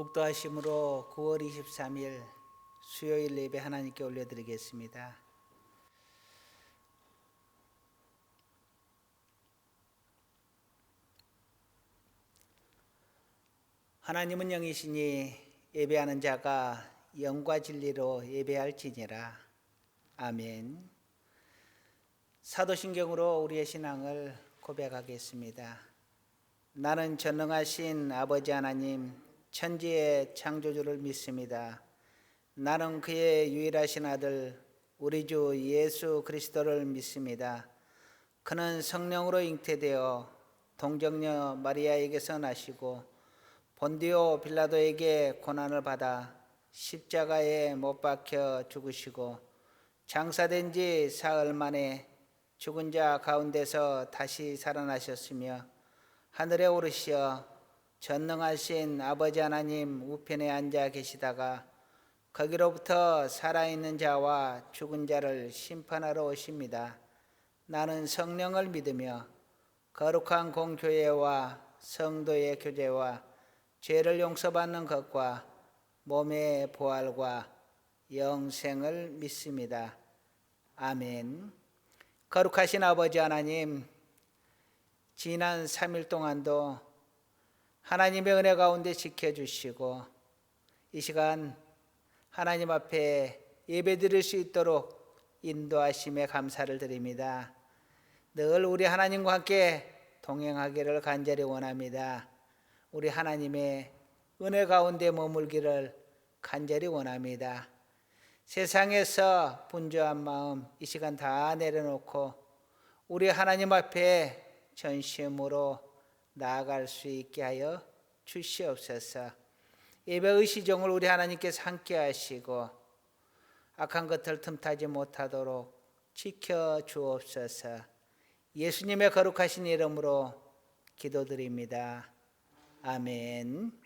묵도하심으로 9월 23일 수요일 예배 하나님께 올려드리겠습니다. 하나님은 영이시니 예배하는 자가 영과 진리로 예배할지니라. 아멘. 사도신경으로 우리의 신앙을 고백하겠습니다. 나는 전능하신 아버지 하나님 천지의 창조주를 믿습니다. 나는 그의 유일하신 아들 우리 주 예수 그리스도를 믿습니다. 그는 성령으로 잉태되어 동정녀 마리아에게서 나시고 본디오 빌라도에게 고난을 받아 십자가에 못 박혀 죽으시고 장사된 지 사흘 만에 죽은 자 가운데서 다시 살아나셨으며 하늘에 오르시어 전능하신 아버지 하나님 우편에 앉아 계시다가 거기로부터 살아있는 자와 죽은 자를 심판하러 오십니다. 나는 성령을 믿으며 거룩한 공교회와 성도의 교제와 죄를 용서받는 것과 몸의 부활과 영생을 믿습니다. 아멘. 거룩하신 아버지 하나님, 지난 3일 동안도 하나님의 은혜 가운데 지켜주시고 이 시간 하나님 앞에 예배드릴 수 있도록 인도하심에 감사를 드립니다. 늘 우리 하나님과 함께 동행하기를 간절히 원합니다. 우리 하나님의 은혜 가운데 머물기를 간절히 원합니다. 세상에서 분주한 마음 이 시간 다 내려놓고 우리 하나님 앞에 전심으로 나아갈 수 있게 하여 주시옵소서. 예배의 시종을 우리 하나님께서 함께 하시고 악한 것을 틈타지 못하도록 지켜 주옵소서. 예수님의 거룩하신 이름으로 기도드립니다. 아멘.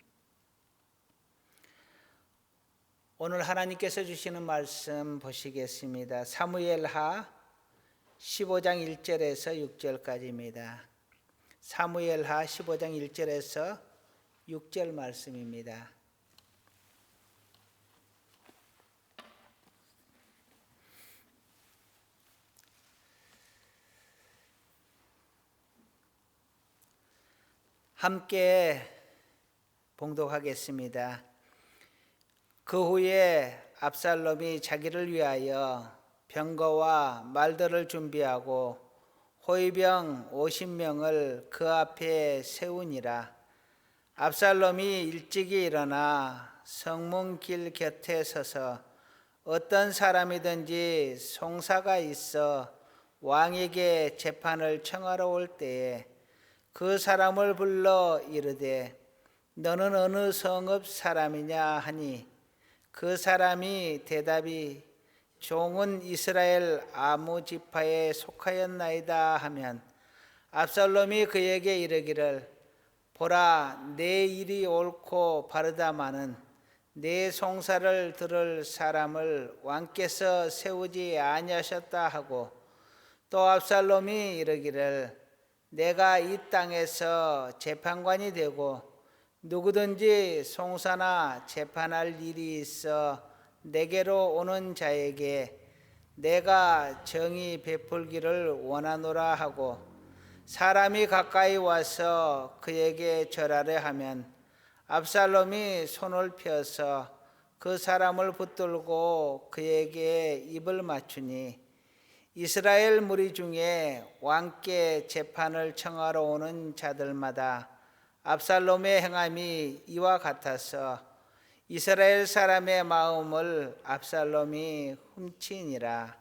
오늘 하나님께서 주시는 말씀 보시겠습니다. 사무엘하 15장 1절에서 6절까지입니다. 사무엘하 15장 1절에서 6절 말씀입니다. 함께 봉독하겠습니다. 그 후에 압살롬이 자기를 위하여 병거와 말들을 준비하고 호위병 50명을 그 앞에 세우니라. 압살롬이 일찍이 일어나 성문길 곁에 서서 어떤 사람이든지 송사가 있어 왕에게 재판을 청하러 올 때에 그 사람을 불러 이르되 너는 어느 성읍 사람이냐 하니 그 사람이 대답이 종은 이스라엘 아무 지파에 속하였나이다 하면 압살롬이 그에게 이르기를 보라 내 일이 옳고 바르다마는 내 송사를 들을 사람을 왕께서 세우지 아니하셨다 하고 또 압살롬이 이르기를 내가 이 땅에서 재판관이 되고 누구든지 송사나 재판할 일이 있어 내게로 오는 자에게 내가 정의 베풀기를 원하노라 하고 사람이 가까이 와서 그에게 절하려 하면 압살롬이 손을 펴서 그 사람을 붙들고 그에게 입을 맞추니 이스라엘 무리 중에 왕께 재판을 청하러 오는 자들마다 압살롬의 행함이 이와 같아서 이스라엘 사람의 마음을 압살롬이 훔치니라.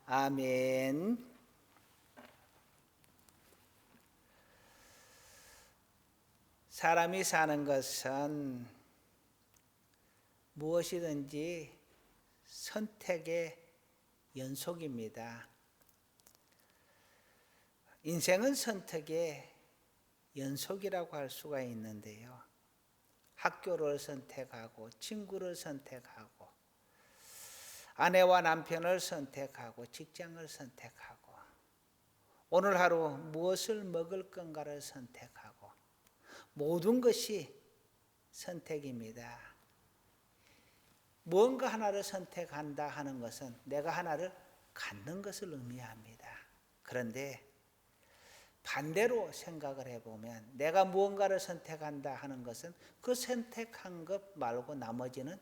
아멘. 사람이 사는 것은 무엇이든지 선택의 연속입니다. 인생은 선택의 연속이라고 할 수가 있는데요. 학교를 선택하고 친구를 선택하고 아내와 남편을 선택하고 직장을 선택하고 오늘 하루 무엇을 먹을 건가를 선택하고 모든 것이 선택입니다. 무언가 하나를 선택한다 하는 것은 내가 하나를 갖는 것을 의미합니다. 그런데 반대로 생각을 해보면 내가 무언가를 선택한다 하는 것은 그 선택한 것 말고 나머지는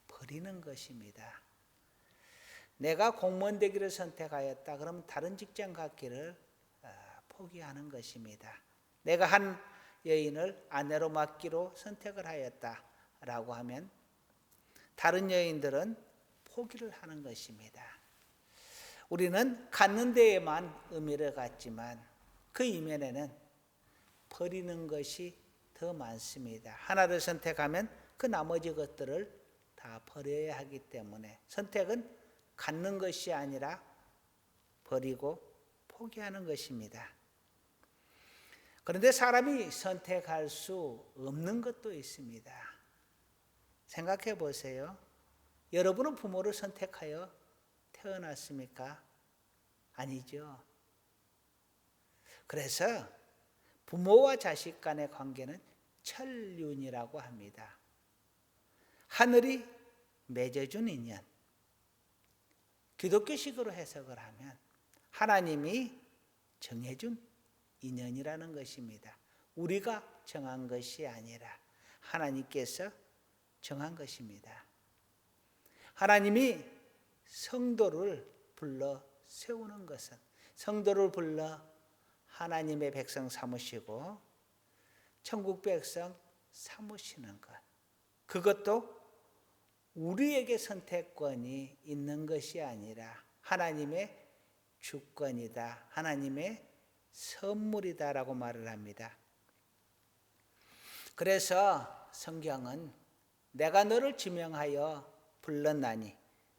버리는 것입니다. 내가 공무원 되기를 선택하였다. 그러면 다른 직장 갖기를 포기하는 것입니다. 내가 한 여인을 아내로 맡기로 선택을 하였다라고 하면 다른 여인들은 포기를 하는 것입니다. 우리는 갖는 데에만 의미를 갖지만 그 이면에는 버리는 것이 더 많습니다. 하나를 선택하면 그 나머지 것들을 다 버려야 하기 때문에 선택은 갖는 것이 아니라 버리고 포기하는 것입니다. 그런데 사람이 선택할 수 없는 것도 있습니다. 생각해 보세요. 여러분은 부모를 선택하여 태어났습니까? 아니죠. 그래서 부모와 자식 간의 관계는 천륜이라고 합니다. 하늘이 맺어준 인연. 기독교식으로 해석을 하면 하나님이 정해준 인연이라는 것입니다. 우리가 정한 것이 아니라 하나님께서 정한 것입니다. 하나님이 성도를 불러 세우는 것은 성도를 불러 하나님의 백성 삼으시고 천국 백성 삼으시는 것, 그것도 우리에게 선택권이 있는 것이 아니라 하나님의 주권이다, 하나님의 선물이다라고 말을 합니다. 그래서 성경은 내가 너를 지명하여 불렀나니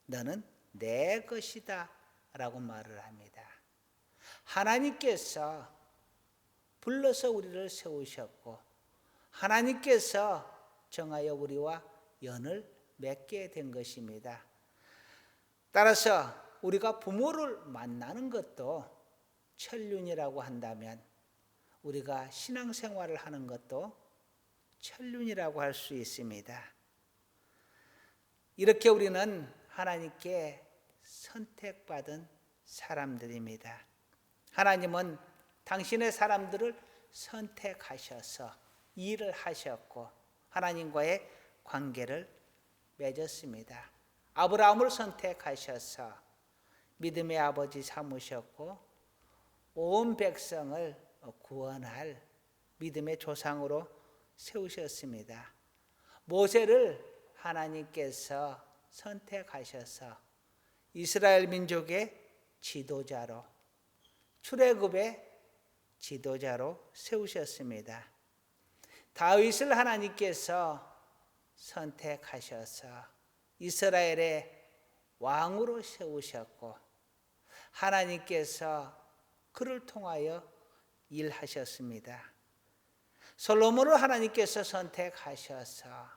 너는 내 것이다 라고 말을 합니다. 하나님께서 불러서 우리를 세우셨고 하나님께서 정하여 우리와 연을 맺게 된 것입니다. 따라서 우리가 부모를 만나는 것도 천륜이라고 한다면 우리가 신앙생활을 하는 것도 천륜이라고 할 수 있습니다. 이렇게 우리는 하나님께 선택받은 사람들입니다. 하나님은 당신의 사람들을 선택하셔서 일을 하셨고 하나님과의 관계를 맺었습니다. 아브라함을 선택하셔서 믿음의 아버지 삼으셨고 온 백성을 구원할 믿음의 조상으로 세우셨습니다. 모세를 하나님께서 선택하셔서 이스라엘 민족의 지도자로, 출애굽의 지도자로 세우셨습니다. 다윗을 하나님께서 선택하셔서 이스라엘의 왕으로 세우셨고 하나님께서 그를 통하여 일하셨습니다. 솔로몬을 하나님께서 선택하셔서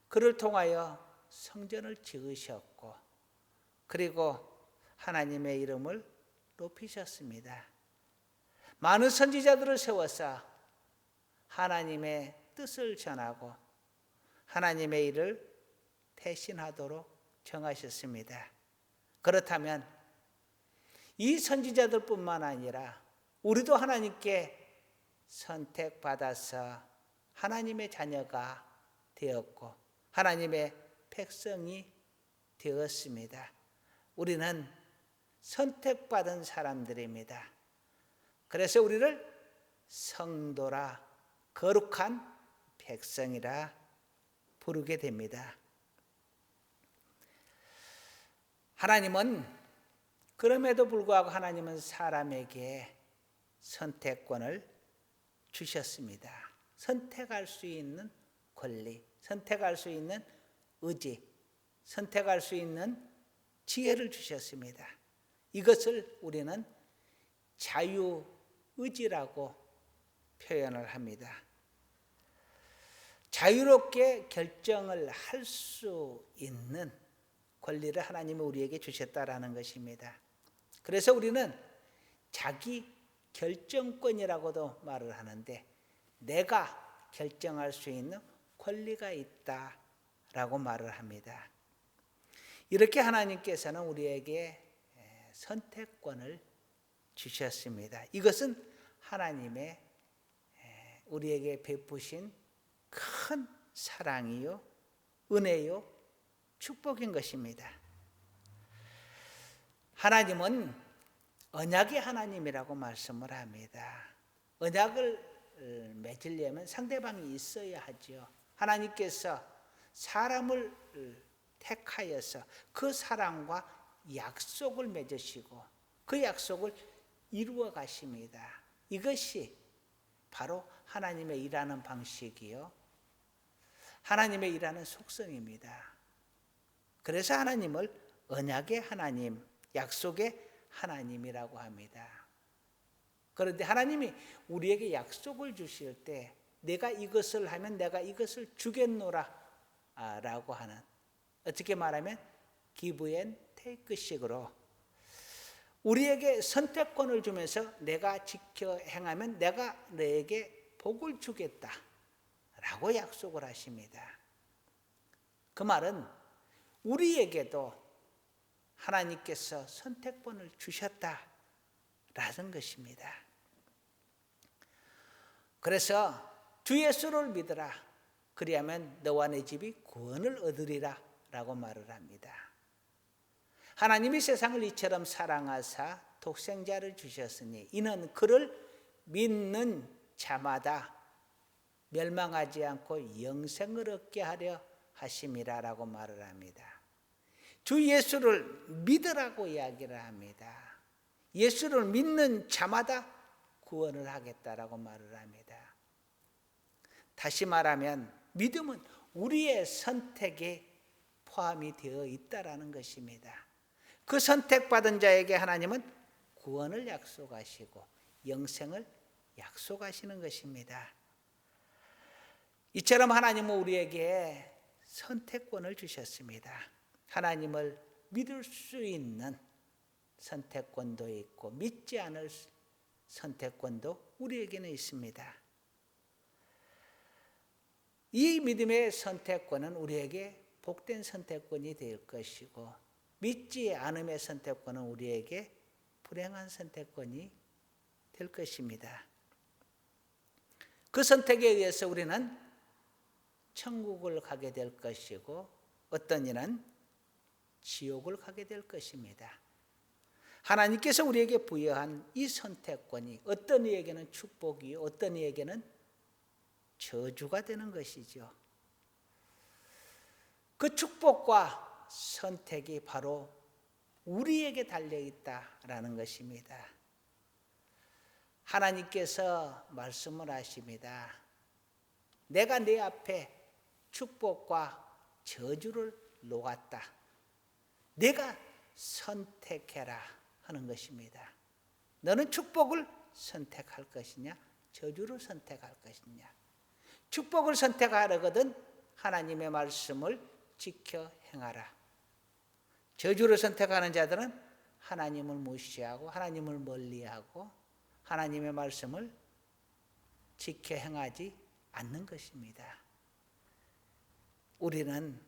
그를 통하여 성전을 지으셨고 그리고 하나님의 이름을 높이셨습니다. 많은 선지자들을 세워서 하나님의 뜻을 전하고 하나님의 일을 대신하도록 정하셨습니다. 그렇다면 이 선지자들뿐만 아니라 우리도 하나님께 선택받아서 하나님의 자녀가 되었고 하나님의 백성이 되었습니다. 우리는 선택받은 사람들입니다. 그래서 우리를 성도라, 거룩한 백성이라 부르게 됩니다. 하나님은 그럼에도 불구하고 하나님은 사람에게 선택권을 주셨습니다. 선택할 수 있는 권리, 선택할 수 있는 의지, 선택할 수 있는 지혜를 주셨습니다. 이것을 우리는 자유의지라고 표현을 합니다. 자유롭게 결정을 할 수 있는 권리를 하나님이 우리에게 주셨다라는 것입니다. 그래서 우리는 자기 결정권이라고도 말을 하는데 내가 결정할 수 있는 권리가 있다라고 말을 합니다. 이렇게 하나님께서는 우리에게 선택권을 주셨습니다. 이것은 하나님의 우리에게 베푸신 큰 사랑이요, 은혜요, 축복인 것입니다. 하나님은 언약의 하나님이라고 말씀을 합니다. 언약을 맺으려면 상대방이 있어야 하죠. 하나님께서 사람을 택하여서 그 사람과 약속을 맺으시고 그 약속을 이루어 가십니다. 이것이 바로 하나님의 일하는 방식이요, 하나님의 일하는 속성입니다. 그래서 하나님을 언약의 하나님, 약속의 하나님이라고 합니다. 그런데 하나님이 우리에게 약속을 주실 때 내가 이것을 하면 내가 이것을 주겠노라 라고 하는, 어떻게 말하면 give and take 식으로 우리에게 선택권을 주면서 내가 지켜 행하면 내가 너에게 복을 주겠다 라고 약속을 하십니다. 그 말은 우리에게도 하나님께서 선택권을 주셨다라는 것입니다. 그래서 주 예수를 믿으라, 그리하면 너와 내 집이 구원을 얻으리라 라고 말을 합니다. 하나님이 세상을 이처럼 사랑하사 독생자를 주셨으니 이는 그를 믿는 자마다 멸망하지 않고 영생을 얻게 하려 하심이라 라고 말을 합니다. 주 예수를 믿으라고 이야기를 합니다. 예수를 믿는 자마다 구원을 하겠다라고 말을 합니다. 다시 말하면 믿음은 우리의 선택에 포함이 되어 있다라는 것입니다. 그 선택받은 자에게 하나님은 구원을 약속하시고 영생을 약속하시는 것입니다. 이처럼 하나님은 우리에게 선택권을 주셨습니다. 하나님을 믿을 수 있는 선택권도 있고 믿지 않을 선택권도 우리에게는 있습니다. 이 믿음의 선택권은 우리에게 복된 선택권이 될 것이고 믿지 않음의 선택권은 우리에게 불행한 선택권이 될 것입니다. 그 선택에 의해서 우리는 천국을 가게 될 것이고 어떤 이는 지옥을 가게 될 것입니다. 하나님께서 우리에게 부여한 이 선택권이 어떤 이에게는 축복이요, 어떤 이에게는 저주가 되는 것이죠. 그 축복과 선택이 바로 우리에게 달려있다라는 것입니다. 하나님께서 말씀을 하십니다. 내가 내 앞에 축복과 저주를 놓았다. 내가 선택해라 하는 것입니다. 너는 축복을 선택할 것이냐, 저주를 선택할 것이냐. 축복을 선택하려거든 하나님의 말씀을 지켜 행하라. 저주를 선택하는 자들은 하나님을 무시하고 하나님을 멀리하고 하나님의 말씀을 지켜 행하지 않는 것입니다. 우리는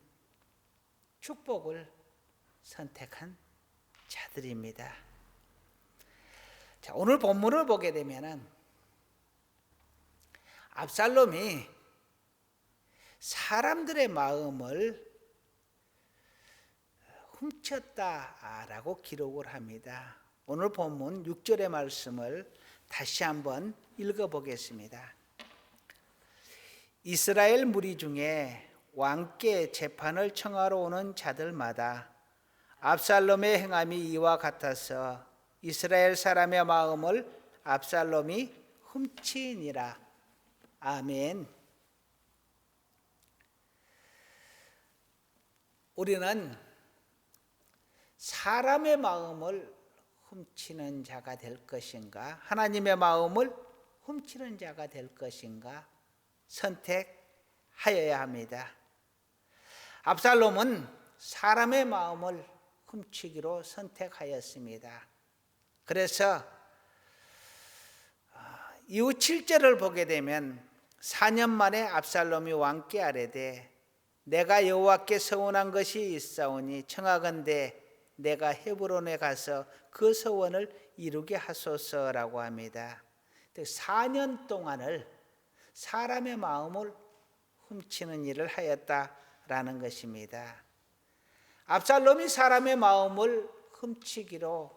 축복을 선택한 자들입니다. 자, 오늘 본문을 보게 되면은 압살롬이 사람들의 마음을 훔쳤다라고 기록을 합니다. 오늘 본문 6절의 말씀을 다시 한번 읽어보겠습니다. 이스라엘 무리 중에 왕께 재판을 청하러 오는 자들마다 압살롬의 행함이 이와 같아서 이스라엘 사람의 마음을 압살롬이 훔치니라. 아멘. 우리는 사람의 마음을 훔치는 자가 될 것인가, 하나님의 마음을 훔치는 자가 될 것인가 선택하여야 합니다. 압살롬은 사람의 마음을 훔치기로 선택하였습니다. 그래서 이후 7절을 보게 되면 4년 만에 압살롬이 왕께 아뢰되 내가 여호와께 서원한 것이 있사오니 청하건대 내가 헤브론에 가서 그 서원을 이루게 하소서라고 합니다. 4년 동안을 사람의 마음을 훔치는 일을 하였다라는 것입니다. 압살롬이 사람의 마음을 훔치기로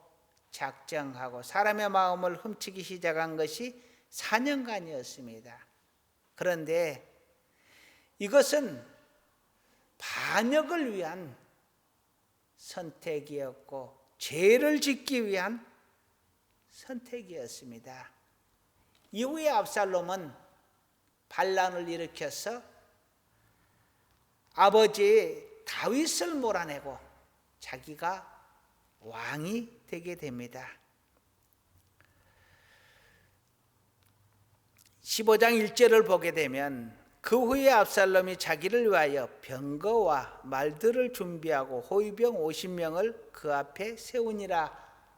작정하고 사람의 마음을 훔치기 시작한 것이 4년간이었습니다. 그런데 이것은 반역을 위한 선택이었고 죄를 짓기 위한 선택이었습니다. 이후에 압살롬은 반란을 일으켜서 아버지 다윗을 몰아내고 자기가 왕이 되게 됩니다. 15장 1절을 보게 되면 그 후에 압살롬이 자기를 위하여 병거와 말들을 준비하고 호위병 50명을 그 앞에 세우니라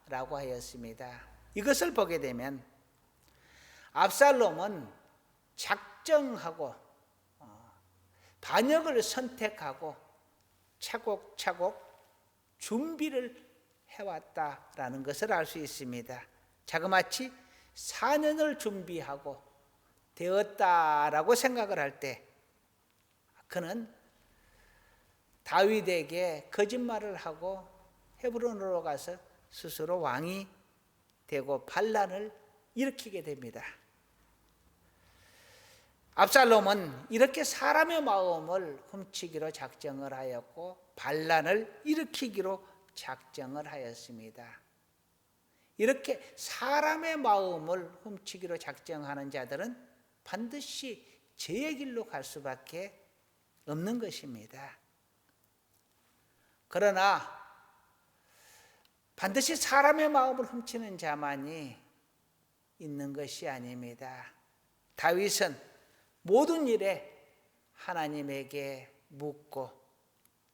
라고 하였습니다. 이것을 보게 되면 압살롬은 작정하고 반역을 선택하고 차곡차곡 준비를 해왔다라는 것을 알 수 있습니다. 자그마치 4년을 준비하고 되었다라고 생각을 할 때 그는 다윗에게 거짓말을 하고 헤브론으로 가서 스스로 왕이 되고 반란을 일으키게 됩니다. 압살롬은 이렇게 사람의 마음을 훔치기로 작정을 하였고 반란을 일으키기로 작정을 하였습니다. 이렇게 사람의 마음을 훔치기로 작정하는 자들은 반드시 죄의 길로 갈 수밖에 없는 것입니다. 그러나 반드시 사람의 마음을 훔치는 자만이 있는 것이 아닙니다. 다윗은 모든 일에 하나님에게 묻고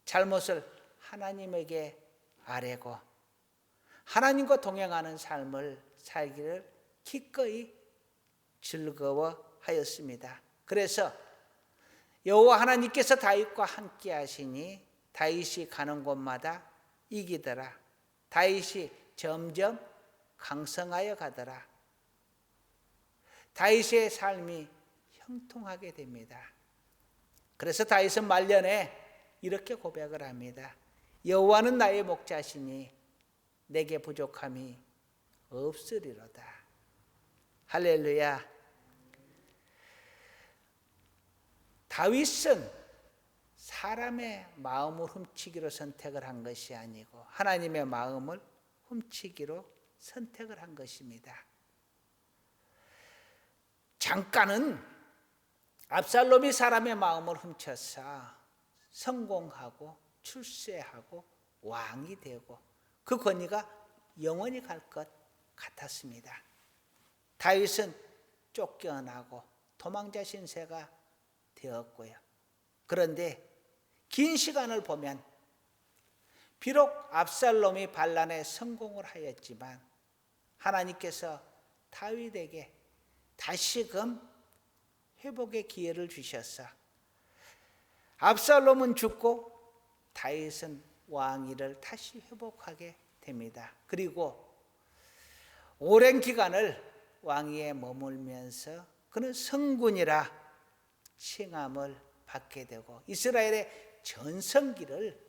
잘못을 하나님에게 아뢰고 하나님과 동행하는 삶을 살기를 기꺼이 즐거워하였습니다. 그래서 여호와 하나님께서 다윗과 함께 하시니 다윗이 가는 곳마다 이기더라. 다윗이 점점 강성하여 가더라. 다윗의 삶이 형통하게 됩니다. 그래서 다윗은 말년에 이렇게 고백을 합니다. 여호와는 나의 목자시니 내게 부족함이 없으리로다. 할렐루야. 다윗은 사람의 마음을 훔치기로 선택을 한 것이 아니고 하나님의 마음을 훔치기로 선택을 한 것입니다. 잠깐은 압살롬이 사람의 마음을 훔쳐서 성공하고 출세하고 왕이 되고 그 권위가 영원히 갈 것 같았습니다. 다윗은 쫓겨나고 도망자 신세가 되었고요. 그런데 긴 시간을 보면 비록 압살롬이 반란에 성공을 하였지만 하나님께서 다윗에게 다시금 회복의 기회를 주셔서 압살롬은 죽고 다윗은 왕위를 다시 회복하게 됩니다. 그리고 오랜 기간을 왕위에 머물면서 그는 성군이라 칭함을 받게 되고 이스라엘의 전성기를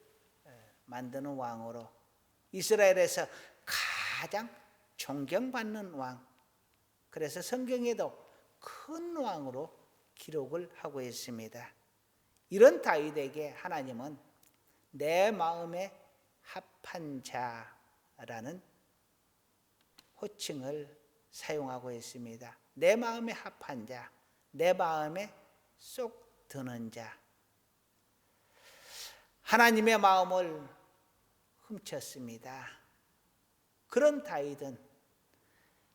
만드는 왕으로 이스라엘에서 가장 존경받는 왕, 그래서 성경에도 큰 왕으로 기록을 하고 있습니다. 이런 다윗에게 하나님은 내 마음에 합한 자라는 호칭을 사용하고 있습니다. 내 마음에 합한 자, 내 마음에 쏙 드는 자. 하나님의 마음을 훔쳤습니다. 그런 다윗은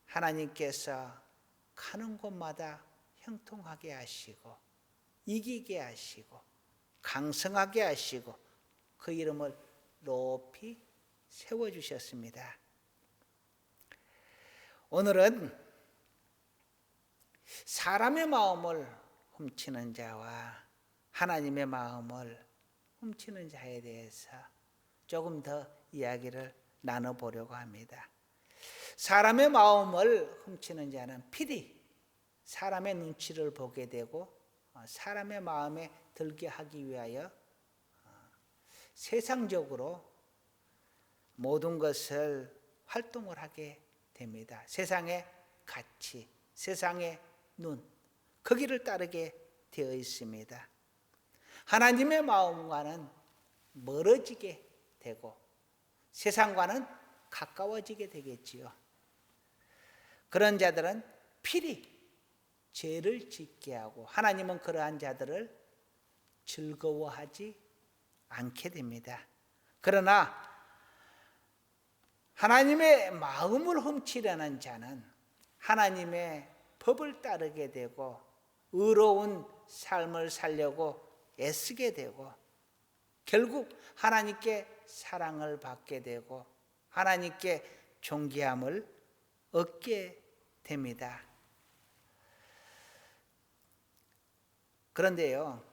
하나님께서 가는 곳마다 형통하게 하시고 이기게 하시고 강성하게 하시고 그 이름을 높이 세워주셨습니다. 오늘은 사람의 마음을 훔치는 자와 하나님의 마음을 훔치는 자에 대해서 조금 더 이야기를 나눠보려고 합니다. 사람의 마음을 훔치는 자는 필히 사람의 눈치를 보게 되고 사람의 마음에 들게 하기 위하여 세상적으로 모든 것을 활동을 하게 됩니다. 세상의 가치, 세상의 눈, 거기를 따르게 되어 있습니다. 하나님의 마음과는 멀어지게 되고 세상과는 가까워지게 되겠지요. 그런 자들은 필히 죄를 짓게 하고 하나님은 그러한 자들을 즐거워하지 않게 됩니다. 그러나 하나님의 마음을 훔치려는 자는 하나님의 법을 따르게 되고 의로운 삶을 살려고 애쓰게 되고 결국 하나님께 사랑을 받게 되고 하나님께 존귀함을 얻게 됩니다. 그런데요,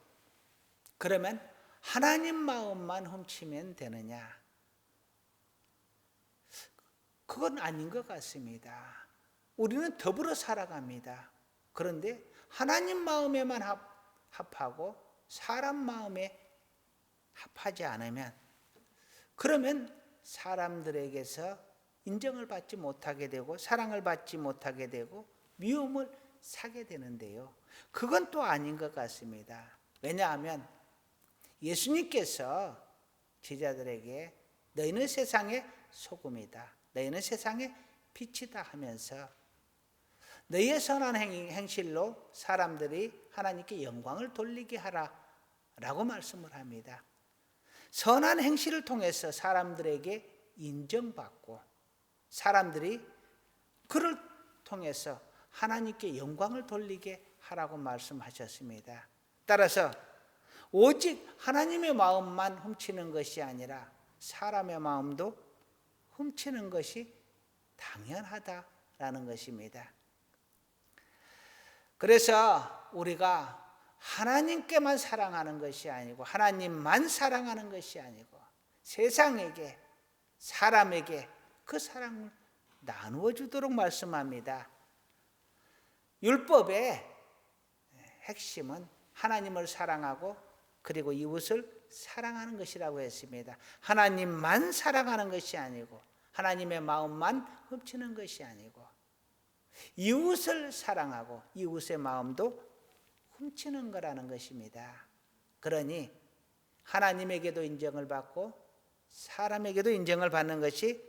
그러면 하나님 마음만 훔치면 되느냐? 그건 아닌 것 같습니다. 우리는 더불어 살아갑니다. 그런데 하나님 마음에만 합하고 사람 마음에 합하지 않으면 그러면 사람들에게서 인정을 받지 못하게 되고 사랑을 받지 못하게 되고 미움을 사게 되는데요. 그건 또 아닌 것 같습니다. 왜냐하면 예수님께서 제자들에게 너희는 세상의 소금이다. 너희는 세상의 빛이다 하면서 너희의 선한 행실로 사람들이 하나님께 영광을 돌리게 하라 라고 말씀을 합니다. 선한 행실을 통해서 사람들에게 인정받고 사람들이 그를 통해서 하나님께 영광을 돌리게 하라고 말씀하셨습니다. 따라서 오직 하나님의 마음만 훔치는 것이 아니라 사람의 마음도 훔치는 것이 당연하다라는 것입니다. 그래서 우리가 하나님께만 사랑하는 것이 아니고 하나님만 사랑하는 것이 아니고 세상에게 사람에게 그 사랑을 나누어 주도록 말씀합니다. 율법의 핵심은 하나님을 사랑하고 그리고 이웃을 사랑하는 것이라고 했습니다. 하나님만 사랑하는 것이 아니고 하나님의 마음만 훔치는 것이 아니고 이웃을 사랑하고 이웃의 마음도 훔치는 거라는 것입니다. 그러니 하나님에게도 인정을 받고 사람에게도 인정을 받는 것이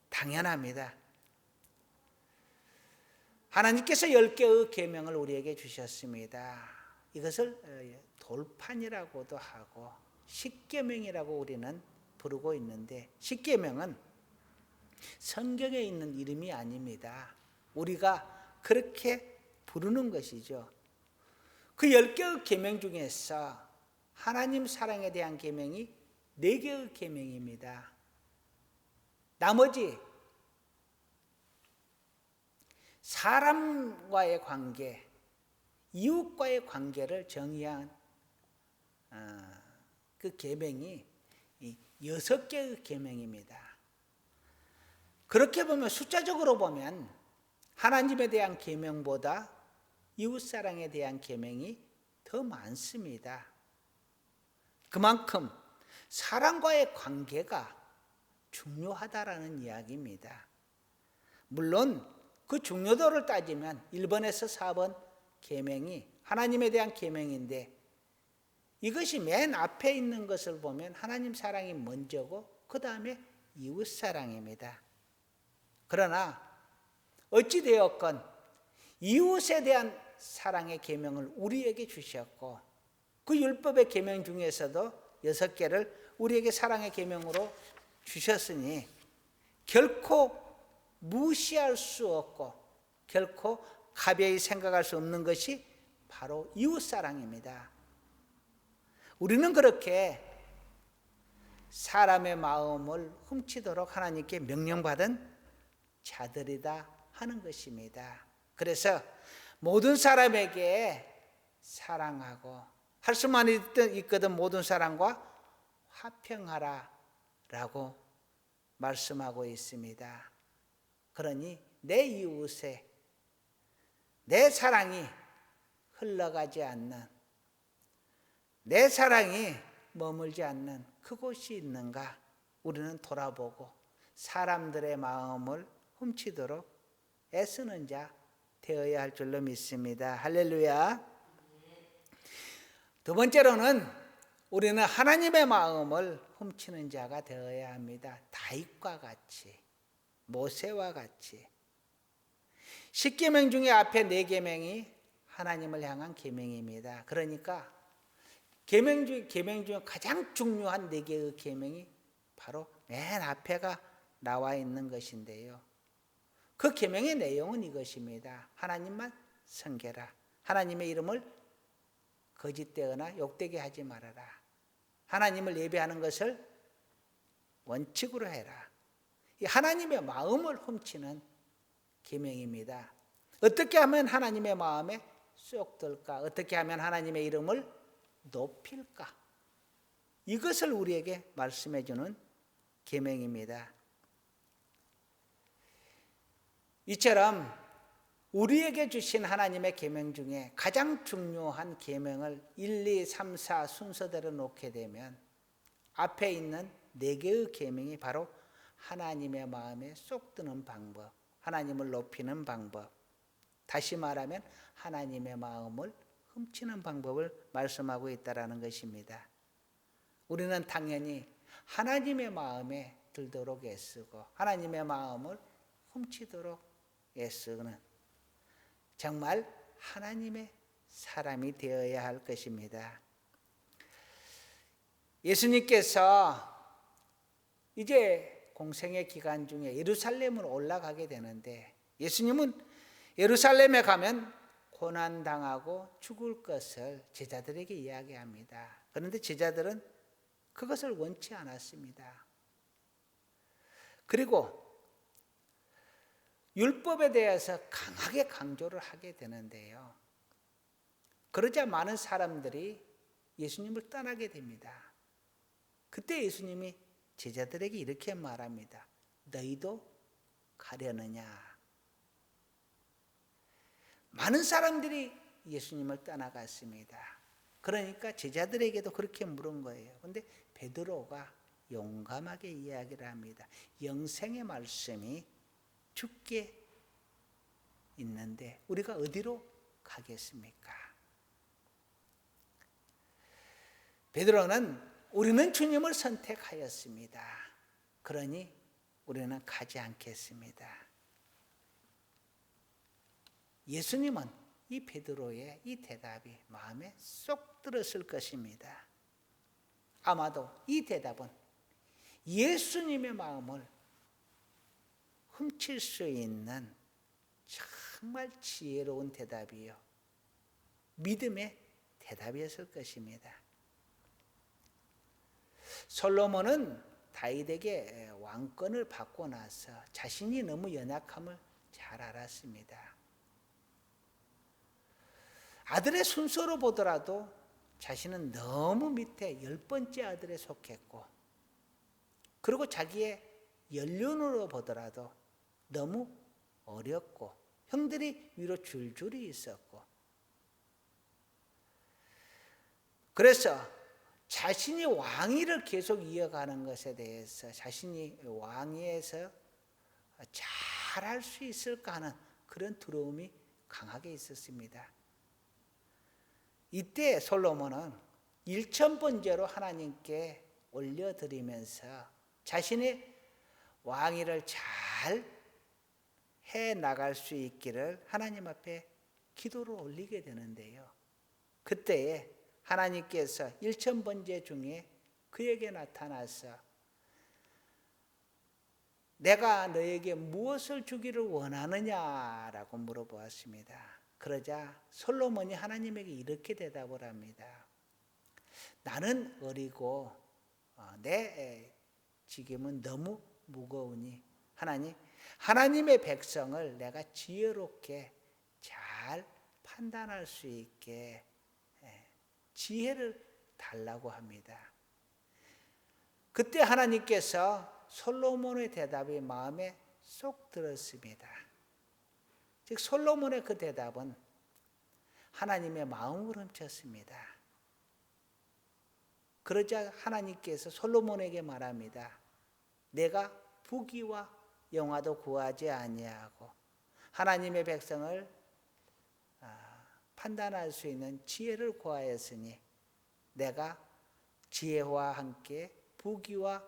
당연합니다. 하나님께서 10개의 계명을 우리에게 주셨습니다. 이것을 돌판이라고도 하고 십계명이라고 우리는 부르고 있는데 십계명은 성경에 있는 이름이 아닙니다. 우리가 그렇게 부르는 것이죠. 그 10개의 계명 중에서 하나님 사랑에 대한 계명이 4개의 계명입니다. 나머지 사람과의 관계, 이웃과의 관계를 정의한 그 계명이 6개의 계명입니다. 그렇게 보면 숫자적으로 보면 하나님에 대한 계명보다 이웃사랑에 대한 계명이 더 많습니다. 그만큼 사랑과의 관계가 중요하다라는 이야기입니다. 물론 그 중요도를 따지면 1번에서 4번 계명이 하나님에 대한 계명인데 이것이 맨 앞에 있는 것을 보면 하나님 사랑이 먼저고 그 다음에 이웃 사랑입니다. 그러나 어찌되었건 이웃에 대한 사랑의 계명을 우리에게 주셨고 그 율법의 계명 중에서도 6개를 우리에게 사랑의 계명으로 주셨으니 결코 무시할 수 없고 결코 가벼이 생각할 수 없는 것이 바로 이웃사랑입니다. 우리는 그렇게 사람의 마음을 훔치도록 하나님께 명령받은 자들이다 하는 것입니다. 그래서 모든 사람에게 사랑하고 할 수만 있거든 모든 사람과 화평하라 라고 말씀하고 있습니다. 그러니 내 이웃에 내 사랑이 흘러가지 않는, 내 사랑이 머물지 않는 그곳이 있는가 우리는 돌아보고 사람들의 마음을 훔치도록 애쓰는 자 되어야 할 줄로 믿습니다. 할렐루야. 두 번째로는 우리는 하나님의 마음을 훔치는 자가 되어야 합니다. 다윗과 같이, 모세와 같이. 10계명 중에 앞에 4계명이 하나님을 향한 계명입니다. 그러니까 계명 중에 가장 중요한 4개의 계명이 바로 맨 앞에가 나와 있는 것인데요. 그 계명의 내용은 이것입니다. 하나님만 섬겨라. 하나님의 이름을 거짓되거나 욕되게 하지 말아라. 하나님을 예배하는 것을 원칙으로 해라. 이 하나님의 마음을 훔치는 계명입니다. 어떻게 하면 하나님의 마음에 쏙 들까? 어떻게 하면 하나님의 이름을 높일까? 이것을 우리에게 말씀해 주는 계명입니다. 이처럼 우리에게 주신 하나님의 계명 중에 가장 중요한 계명을 1, 2, 3, 4 순서대로 놓게 되면 앞에 있는 4개의 계명이 바로 하나님의 마음에 쏙 드는 방법, 하나님을 높이는 방법, 다시 말하면 하나님의 마음을 훔치는 방법을 말씀하고 있다는 것입니다. 우리는 당연히 하나님의 마음에 들도록 애쓰고 하나님의 마음을 훔치도록 애쓰는 정말 하나님의 사람이 되어야 할 것입니다. 예수님께서 이제 공생의 기간 중에 예루살렘으로 올라가게 되는데 예수님은 예루살렘에 가면 고난당하고 죽을 것을 제자들에게 이야기합니다. 그런데 제자들은 그것을 원치 않았습니다. 그리고 율법에 대해서 강하게 강조를 하게 되는데요. 그러자 많은 사람들이 예수님을 떠나게 됩니다. 그때 예수님이 제자들에게 이렇게 말합니다. 너희도 가려느냐? 많은 사람들이 예수님을 떠나갔습니다. 그러니까 제자들에게도 그렇게 물은 거예요. 그런데 베드로가 용감하게 이야기를 합니다. 영생의 말씀이 죽게 있는데 우리가 어디로 가겠습니까? 베드로는 우리는 주님을 선택하였습니다. 그러니 우리는 가지 않겠습니다. 예수님은 이 베드로의 이 대답이 마음에 쏙 들었을 것입니다. 아마도 이 대답은 예수님의 마음을 훔칠 수 있는 정말 지혜로운 대답이요. 믿음의 대답이었을 것입니다. 솔로몬은 다윗에게 왕권을 받고 나서 자신이 너무 연약함을 잘 알았습니다. 아들의 순서로 보더라도 자신은 너무 밑에 10번째 아들에 속했고, 그리고 자기의 연륜으로 보더라도 너무 어렸고 형들이 위로 줄줄이 있었고, 그래서 자신이 왕위를 계속 이어가는 것에 대해서 자신이 왕위에서 잘할 수 있을까 하는 그런 두려움이 강하게 있었습니다. 이때 솔로몬은 1000번째로 하나님께 올려드리면서 자신의 왕위를 잘 해나갈 수 있기를 하나님 앞에 기도를 올리게 되는데요. 그때에 하나님께서 1000번째 중에 그에게 나타나서 내가 너에게 무엇을 주기를 원하느냐라고 물어보았습니다. 그러자 솔로몬이 하나님에게 이렇게 대답을 합니다. 나는 어리고 내 직임은 너무 무거우니 하나님의 백성을 내가 지혜롭게 잘 판단할 수 있게 지혜를 달라고 합니다. 그때 하나님께서 솔로몬의 대답이 마음에 쏙 들었습니다. 즉 솔로몬의 그 대답은 하나님의 마음을 훔쳤습니다. 그러자 하나님께서 솔로몬에게 말합니다. 내가 부귀와 영화도 구하지 아니하고 하나님의 백성을 판단할 수 있는 지혜를 구하였으니 내가 지혜와 함께 부귀와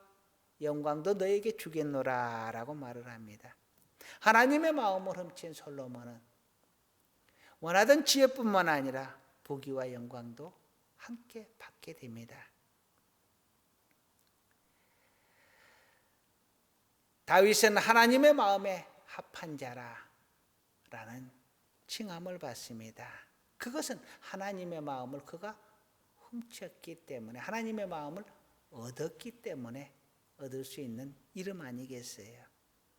영광도 너에게 주겠노라 라고 말을 합니다. 하나님의 마음을 훔친 솔로몬은 원하던 지혜뿐만 아니라 부귀와 영광도 함께 받게 됩니다. 다윗은 하나님의 마음에 합한 자라라는 칭함을 받습니다. 그것은 하나님의 마음을 그가 훔쳤기 때문에, 하나님의 마음을 얻었기 때문에 얻을 수 있는 이름 아니겠어요?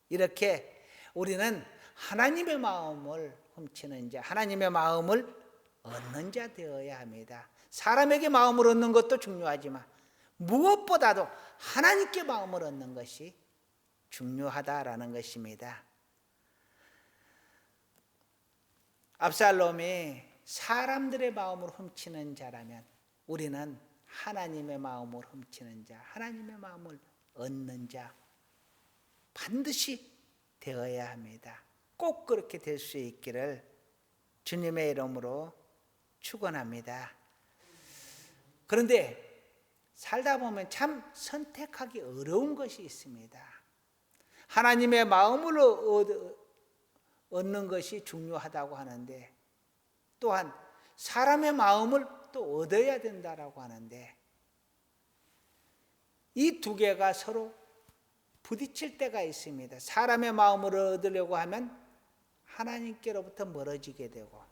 이렇게 우리는 하나님의 마음을 훔치는 자, 하나님의 마음을 얻는 자 되어야 합니다. 사람에게 마음을 얻는 것도 중요하지만 무엇보다도 하나님께 마음을 얻는 것이 중요하다라는 것입니다. 압살롬이 사람들의 마음을 훔치는 자라면 우리는 하나님의 마음을 훔치는 자, 하나님의 마음을 얻는 자 반드시 되어야 합니다. 꼭 그렇게 될 수 있기를 주님의 이름으로 축원합니다. 그런데 살다 보면 참 선택하기 어려운 것이 있습니다. 하나님의 마음을 얻는 것이 중요하다고 하는데 또한 사람의 마음을 또 얻어야 된다라고 하는데 이 두 개가 서로 부딪힐 때가 있습니다. 사람의 마음을 얻으려고 하면 하나님께로부터 멀어지게 되고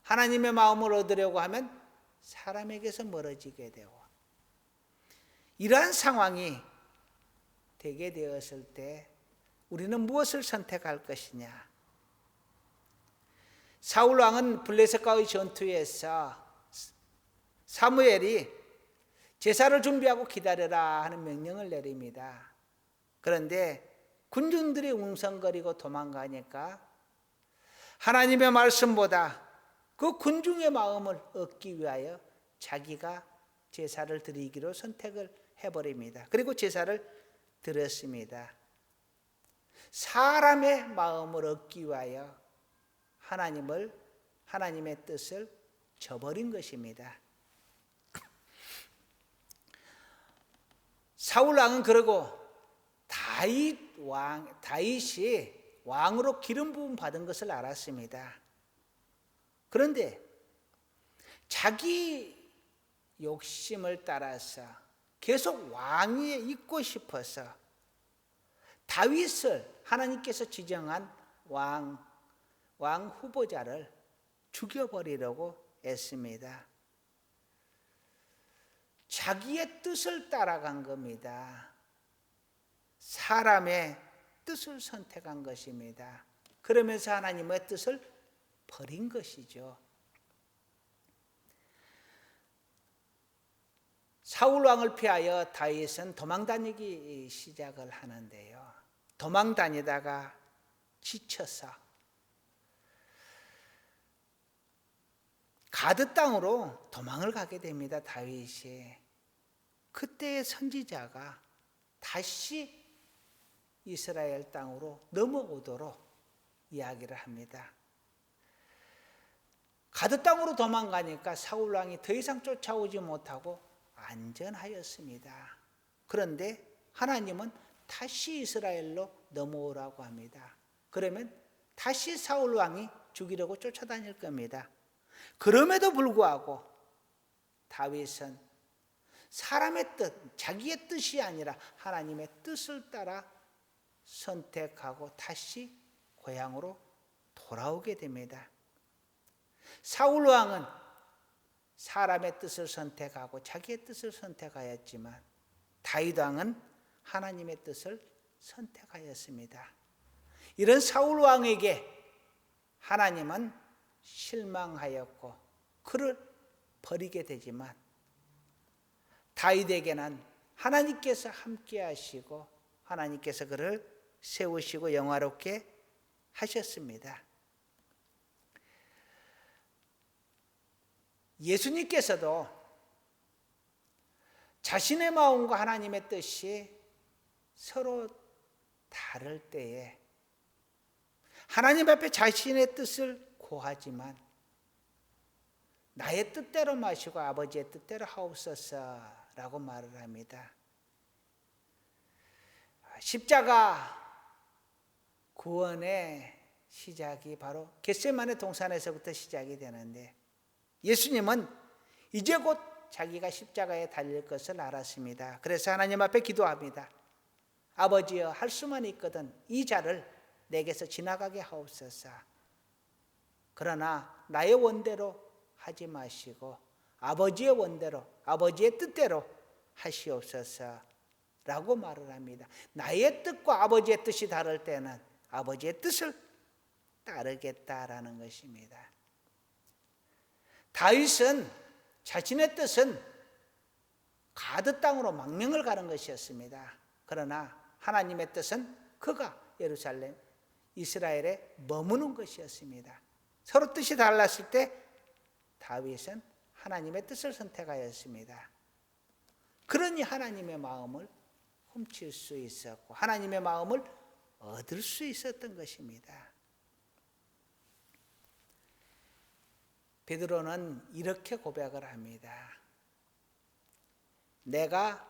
하나님의 마음을 얻으려고 하면 사람에게서 멀어지게 되고 이러한 상황이 되게 되었을 때 우리는 무엇을 선택할 것이냐? 사울 왕은 블레셋과의 전투에서 사무엘이 제사를 준비하고 기다려라 하는 명령을 내립니다. 그런데 군중들이 웅성거리고 도망가니까 하나님의 말씀보다 그 군중의 마음을 얻기 위하여 자기가 제사를 드리기로 선택을 해버립니다. 그리고 제사를 드렸습니다. 사람의 마음을 얻기 위하여 하나님의 뜻을 저버린 것입니다. 사울 왕은 그러고 다윗이 왕으로 기름 부음 받은 것을 알았습니다. 그런데 자기 욕심을 따라서 계속 왕위에 있고 싶어서 다윗을 하나님께서 지정한 왕 후보자를 죽여버리려고 했습니다. 자기의 뜻을 따라간 겁니다. 사람의 뜻을 선택한 것입니다. 그러면서 하나님의 뜻을 버린 것이죠. 사울 왕을 피하여 다윗은 도망다니기 시작을 하는데요. 도망다니다가 지쳐서 가드 땅으로 도망을 가게 됩니다. 다윗이. 그때의 선지자가 다시 이스라엘 땅으로 넘어오도록 이야기를 합니다. 가드 땅으로 도망가니까 사울 왕이 더 이상 쫓아오지 못하고 안전하였습니다. 그런데 하나님은 다시 이스라엘로 넘어오라고 합니다. 그러면 다시 사울 왕이 죽이려고 쫓아다닐 겁니다. 그럼에도 불구하고 다윗은 사람의 뜻, 자기의 뜻이 아니라 하나님의 뜻을 따라 선택하고 다시 고향으로 돌아오게 됩니다. 사울 왕은 사람의 뜻을 선택하고 자기의 뜻을 선택하였지만 다윗 왕은 하나님의 뜻을 선택하였습니다. 이런 사울 왕에게 하나님은 실망하였고 그를 버리게 되지만 다윗에게는 하나님께서 함께 하시고 하나님께서 그를 세우시고 영화롭게 하셨습니다. 예수님께서도 자신의 마음과 하나님의 뜻이 서로 다를 때에 하나님 앞에 자신의 뜻을 고하지만 나의 뜻대로 마시고 아버지의 뜻대로 하옵소서라고 말을 합니다. 십자가 구원의 시작이 바로 겟세마네 동산에서부터 시작이 되는데 예수님은 이제 곧 자기가 십자가에 달릴 것을 알았습니다. 그래서 하나님 앞에 기도합니다. 아버지여, 할 수만 있거든 이 자를 내게서 지나가게 하옵소서. 그러나 나의 원대로 하지 마시고 아버지의 원대로 아버지의 뜻대로 하시옵소서 라고 말을 합니다. 나의 뜻과 아버지의 뜻이 다를 때는 아버지의 뜻을 따르겠다라는 것입니다. 다윗은 자신의 뜻은 가드 땅으로 망명을 가는 것이었습니다. 그러나 하나님의 뜻은 그가 예루살렘 이스라엘에 머무는 것이었습니다. 서로 뜻이 달랐을 때 다윗은 하나님의 뜻을 선택하였습니다. 그러니 하나님의 마음을 훔칠 수 있었고 하나님의 마음을 얻을 수 있었던 것입니다. 베드로는 이렇게 고백을 합니다. 내가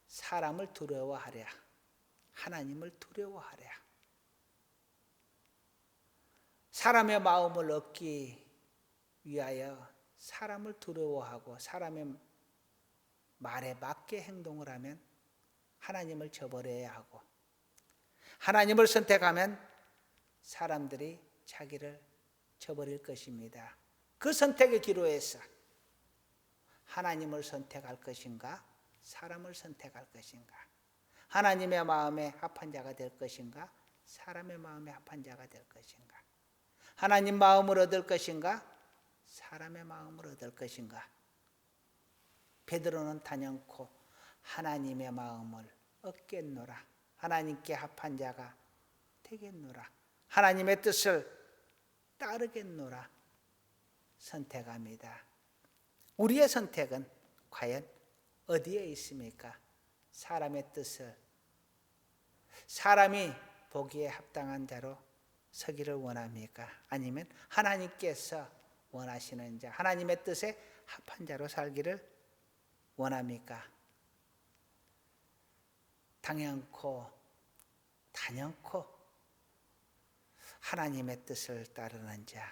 사람을 두려워하랴 하나님을 두려워하랴. 사람의 마음을 얻기 위하여 사람을 두려워하고 사람의 말에 맞게 행동을 하면 하나님을 저버려야 하고 하나님을 선택하면 사람들이 자기를 저버릴 것입니다. 그 선택의 기로에서 하나님을 선택할 것인가 사람을 선택할 것인가, 하나님의 마음에 합한 자가 될 것인가 사람의 마음에 합한 자가 될 것인가, 하나님 마음을 얻을 것인가 사람의 마음을 얻을 것인가. 베드로는 단연코 하나님의 마음을 얻겠노라, 하나님께 합한 자가 되겠노라, 하나님의 뜻을 따르겠노라 선택합니다. 우리의 선택은 과연 어디에 있습니까? 사람의 뜻을, 사람이 보기에 합당한 자로 서기를 원합니까? 아니면 하나님께서 원하시는 자, 하나님의 뜻에 합한 자로 살기를 원합니까? 단연코 하나님의 뜻을 따르는 자,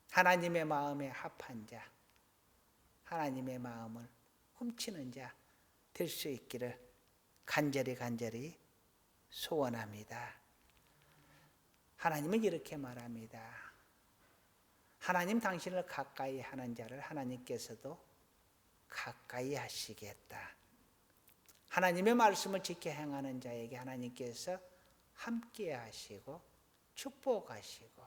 하나님의 마음에 합한 자, 하나님의 마음을 훔치는 자 될 수 있기를 간절히 소원합니다. 하나님은 이렇게 말합니다. 하나님 당신을 가까이 하는 자를 하나님께서도 가까이 하시겠다. 하나님의 말씀을 지켜 행하는 자에게 하나님께서 함께 하시고 축복하시고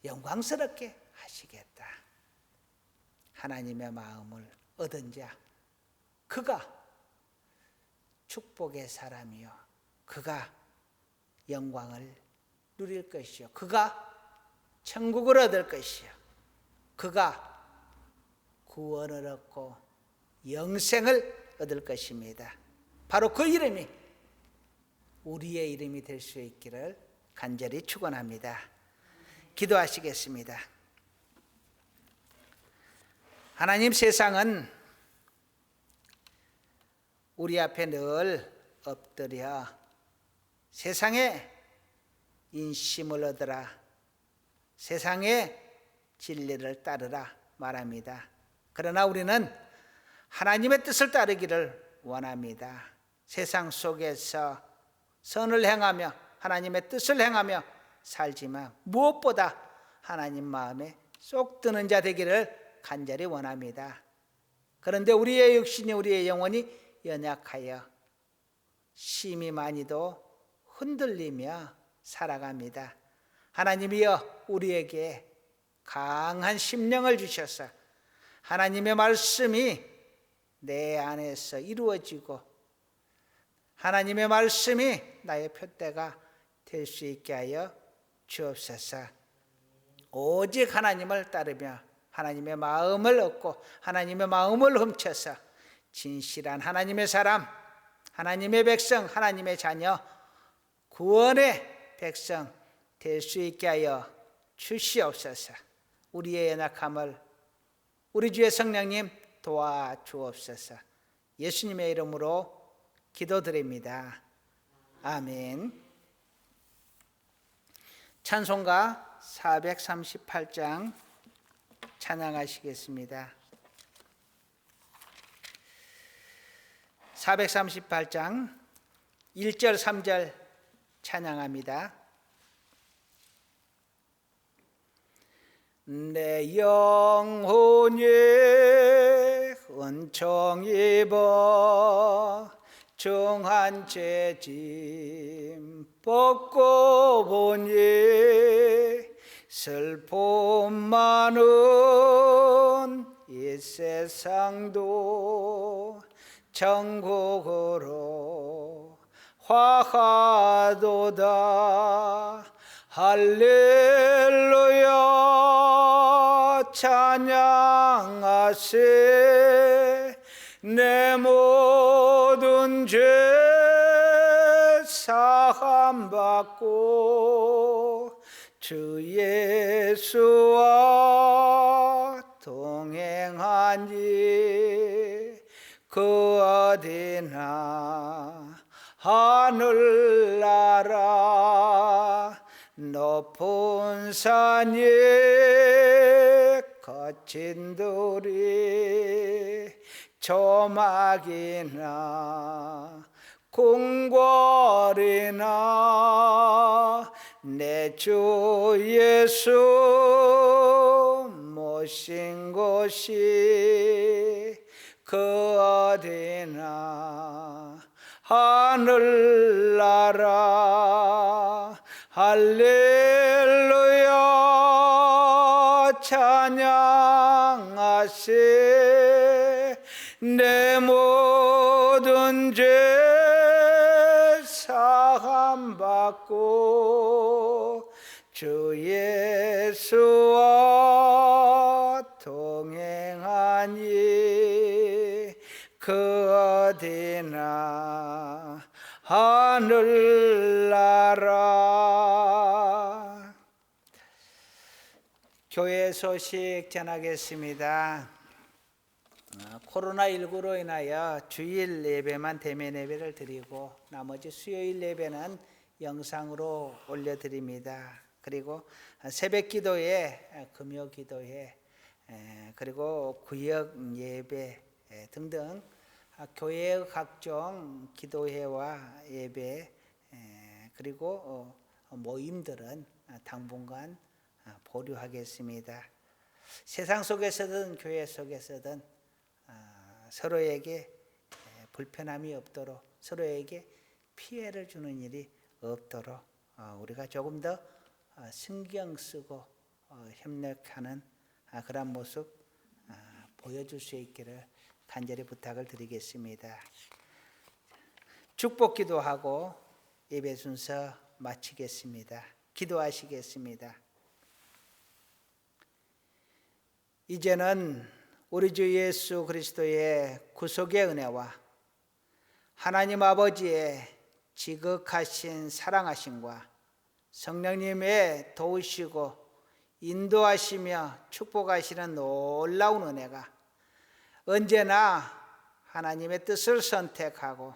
영광스럽게 하시겠다. 하나님의 마음을 얻은 자, 그가 축복의 사람이요 그가 영광을 누릴 것이요 그가 천국을 얻을 것이요 그가 구원을 얻고 영생을 얻을 것입니다. 바로 그 이름이 우리의 이름이 될 수 있기를 간절히 축원합니다. 기도하시겠습니다. 하나님, 세상은 우리 앞에 늘 엎드려 세상에 인심을 얻으라, 세상의 진리를 따르라 말합니다. 그러나 우리는 하나님의 뜻을 따르기를 원합니다. 세상 속에서 선을 행하며 하나님의 뜻을 행하며 살지만 무엇보다 하나님 마음에 쏙 드는 자 되기를 간절히 원합니다. 그런데 우리의 육신이, 우리의 영혼이 연약하여 심히 많이도 흔들리며 살아갑니다. 하나님이여, 우리에게 강한 심령을 주셔서 하나님의 말씀이 내 안에서 이루어지고 하나님의 말씀이 나의 표대가 될 수 있게 하여 주옵소서. 오직 하나님을 따르며 하나님의 마음을 얻고 하나님의 마음을 훔쳐서 진실한 하나님의 사람, 하나님의 백성, 하나님의 자녀, 구원의 백성 될 수 있게 하여 주시옵소서. 우리의 연약함을 우리 주의 성령님 도와주옵소서. 예수님의 이름으로 기도드립니다. 아멘. 찬송가 438장 찬양하시겠습니다. 438장 1절 3절 찬양합니다. 내 영혼이 은총 입어 중한 죄짐 벗고 보니 슬픔 많은 이 세상도 천국으로 화하도다. 할렐루야 찬양하세. 내 모든 죄 사함받고 주 예수와 동행하니 그 어디나 하늘나라 높은 산이 거친 돌이 조막이나 궁궐이나 내 주 예수 모신 곳이 그 어디나 하늘나라. 할렐루야 찬양하세. 내 모든 죄 사함받고 주 예수와 동행하니 그 어디나 하늘나라. 교회 소식 전하겠습니다. 코로나19로 인하여 주일 예배만 대면 예배를 드리고 나머지 수요일 예배는 영상으로 올려드립니다. 그리고 새벽 기도회, 금요 기도회, 그리고 구역 예배 등등 교회의 각종 기도회와 예배 그리고 모임들은 당분간 보류하겠습니다. 세상 속에서든 교회 속에서든 서로에게 불편함이 없도록 서로에게 피해를 주는 일이 없도록 우리가 조금 더 신경 쓰고 협력하는 그런 모습 보여줄 수 있기를 간절히 부탁을 드리겠습니다. 축복 기도하고 예배 순서 마치겠습니다. 기도하시겠습니다. 이제는 우리 주 예수 그리스도의 구속의 은혜와 하나님 아버지의 지극하신 사랑하심과 성령님의 도우시고 인도하시며 축복하시는 놀라운 은혜가 언제나 하나님의 뜻을 선택하고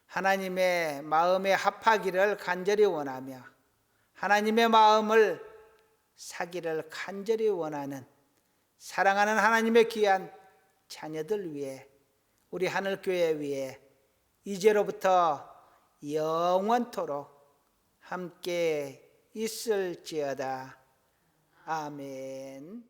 하나님의 마음에 합하기를 간절히 원하며 하나님의 마음을 사기를 간절히 원하는 사랑하는 하나님의 귀한 자녀들 위해 우리 하늘교회 위에 이제로부터 영원토록 함께 있을지어다. 아멘.